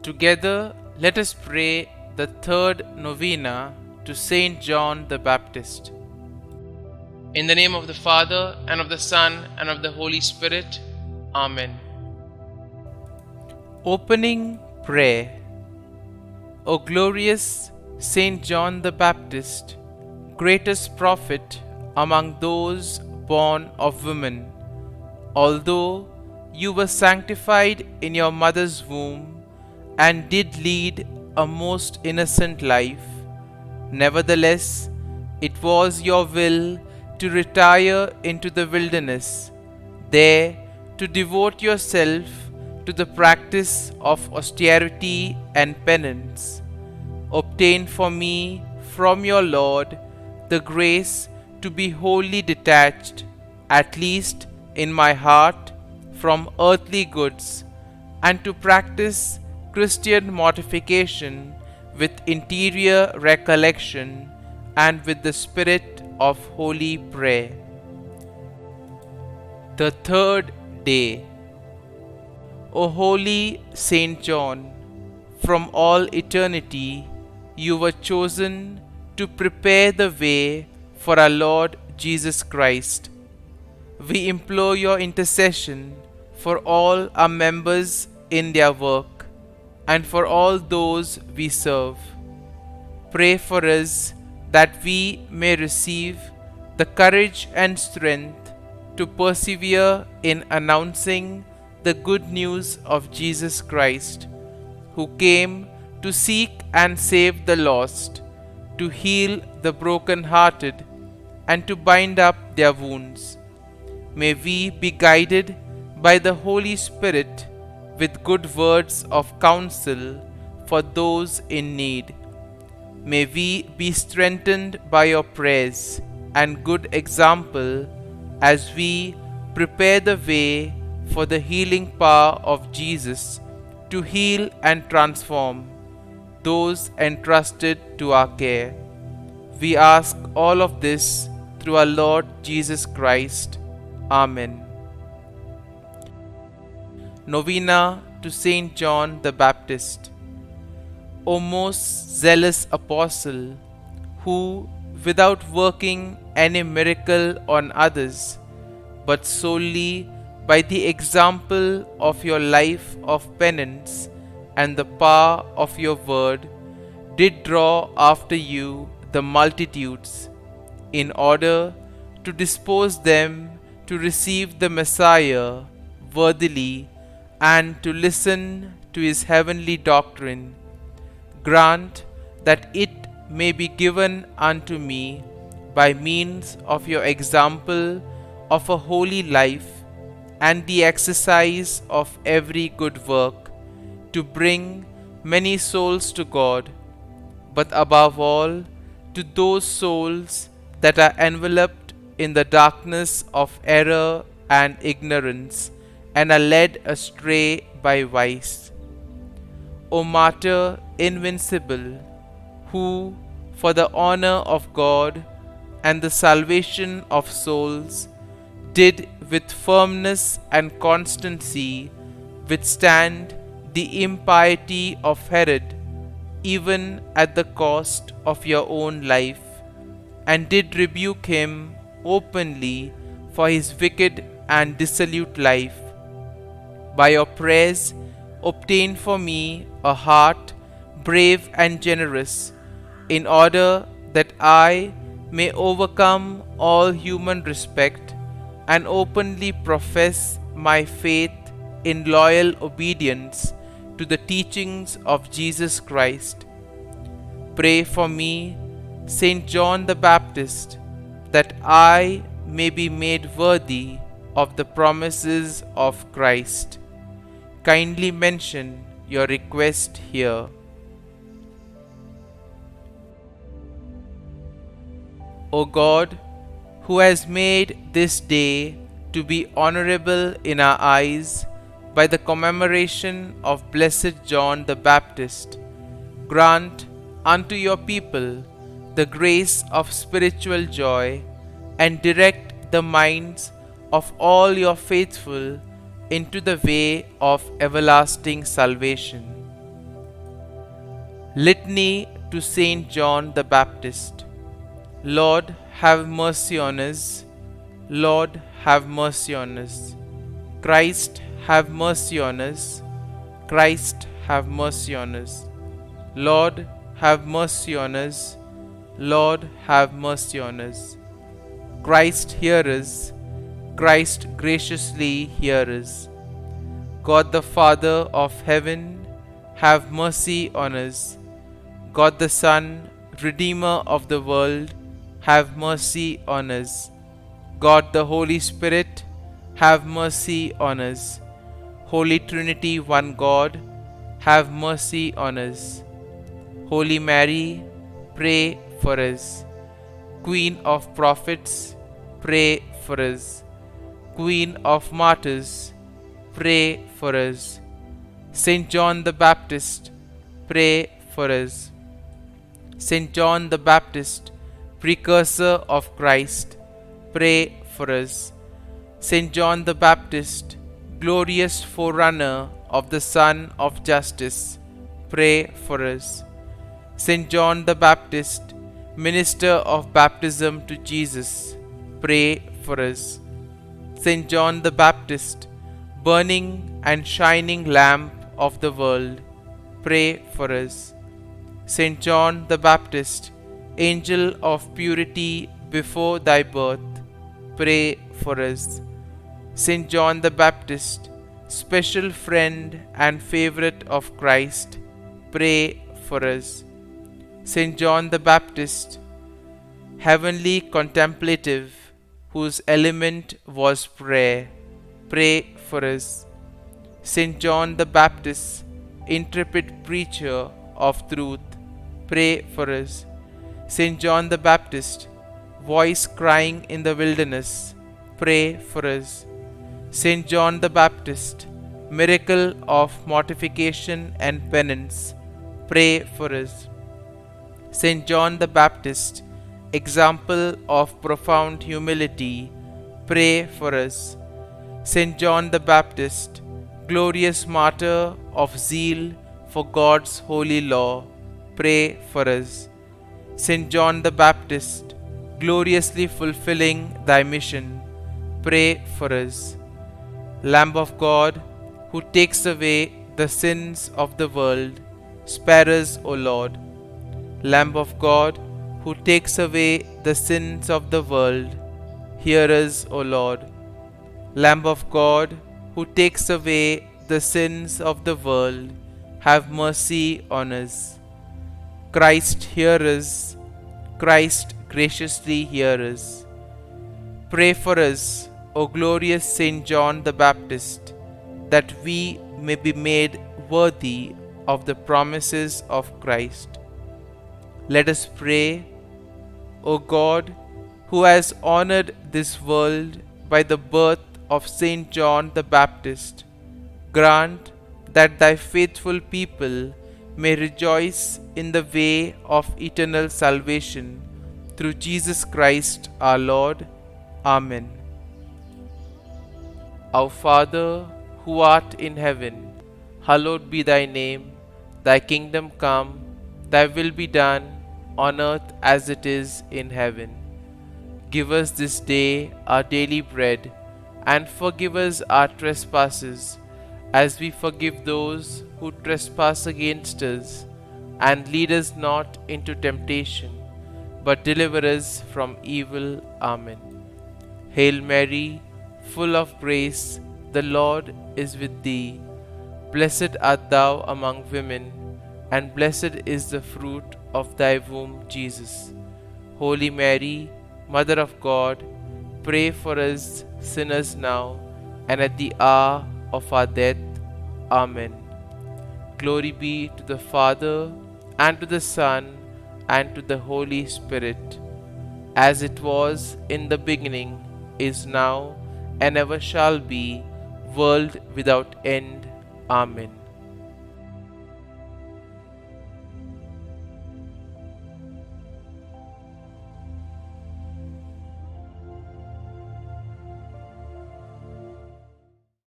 Together, let us pray the third novena to Saint John the Baptist. In the name of the Father, and of the Son, and of the Holy Spirit. Amen. Opening Prayer. O glorious Saint John the Baptist, greatest prophet among those born of women, although you were sanctified in your mother's womb and did lead a most innocent life, nevertheless it was your will to retire into the wilderness, there to devote yourself to the practice of austerity and penance. Obtain for me from your Lord the grace to be wholly detached, at least in my heart, from earthly goods, and to practice Christian mortification with interior recollection and with the spirit of holy prayer. The third day. O holy Saint John, from all eternity you were chosen to prepare the way for our Lord Jesus Christ. We implore your intercession for all our members in their work and for all those we serve. Pray for us that we may receive the courage and strength to persevere in announcing the good news of Jesus Christ, who came to seek and save the lost, to heal the broken-hearted, and to bind up their wounds. May we be guided by the Holy Spirit with good words of counsel for those in need. May we be strengthened by your prayers and good example as we prepare the way for the healing power of Jesus to heal and transform those entrusted to our care. We ask all of this through our Lord Jesus Christ. Amen. Novena to Saint John the Baptist. O most zealous apostle, who, without working any miracle on others, but solely by the example of your life of penance and the power of your word, did draw after you the multitudes, in order to dispose them to receive the Messiah worthily and to listen to his heavenly doctrine. Grant that it may be given unto me by means of your example of a holy life and the exercise of every good work, to bring many souls to God, but above all to those souls that are enveloped in the darkness of error and ignorance and are led astray by vice. O martyr invincible, who, for the honor of God and the salvation of souls, did with firmness and constancy withstand the impiety of Herod, even at the cost of your own life, and did rebuke him openly for his wicked and dissolute life. By your prayers, obtain for me a heart brave and generous, in order that I may overcome all human respect and openly profess my faith in loyal obedience to the teachings of Jesus Christ. Pray for me, Saint John the Baptist, that I may be made worthy of the promises of Christ. Kindly mention your request here. O God, who has made this day to be honorable in our eyes by the commemoration of Blessed John the Baptist, grant unto your people the grace of spiritual joy, and direct the minds of all your faithful into the way of everlasting salvation. Litany to Saint John the Baptist. Lord, have mercy on us. Lord, have mercy on us. Christ, have mercy on us. Christ, have mercy on us. Lord, have mercy on us. Lord, have mercy on us. Christ, hear us. Christ, graciously hear us. God the Father of heaven, have mercy on us. God the Son, Redeemer of the world, have mercy on us. God the Holy Spirit, have mercy on us. Holy Trinity, one God, have mercy on us. Holy Mary, pray for us. Queen of Prophets, pray for us. Queen of Martyrs, pray for us. Saint John the Baptist, pray for us. Saint John the Baptist, precursor of Christ, pray for us. Saint John the Baptist, glorious forerunner of the Son of Justice, pray for us. Saint John the Baptist, minister of baptism to Jesus, pray for us. Saint John the Baptist, burning and shining lamp of the world, pray for us. Saint John the Baptist, angel of purity before thy birth, pray for us. Saint John the Baptist, special friend and favorite of Christ, pray for us. Saint John the Baptist, heavenly contemplative, whose element was prayer, pray for us. Saint John the Baptist, intrepid preacher of truth, pray for us. Saint John the Baptist, voice crying in the wilderness, pray for us. Saint John the Baptist, miracle of mortification and penance, pray for us. Saint John the Baptist, example of profound humility, pray for us. Saint John the Baptist, glorious martyr of zeal for God's holy law, pray for us. Saint John the Baptist, gloriously fulfilling thy mission, pray for us. Lamb of God, who takes away the sins of the world, spare us, O Lord. Lamb of God, who takes away the sins of the world, hear us, O Lord. Lamb of God, who takes away the sins of the world, have mercy on us. Christ, hear us. Christ, graciously hear us. Pray for us, O glorious Saint John the Baptist, that we may be made worthy of the promises of Christ. Let us pray. O God, who has honored this world by the birth of Saint John the Baptist, grant that thy faithful people may rejoice in the way of eternal salvation through Jesus Christ our Lord. Amen. Our Father, who art in heaven, hallowed be thy name. Thy kingdom come, thy will be done, on earth as it is in heaven. Give us this day our daily bread, and forgive us our trespasses, as we forgive those who trespass against us. And lead us not into temptation, but deliver us from evil. Amen. Hail Mary, full of grace, the Lord is with thee. Blessed art thou among women, and blessed is the fruit of thy womb, Jesus. Holy Mary, Mother of God, pray for us sinners now and at the hour of our death. Amen. Glory be to the Father, and to the Son, and to the Holy Spirit, as it was in the beginning, is now, and ever shall be, world without end. Amen.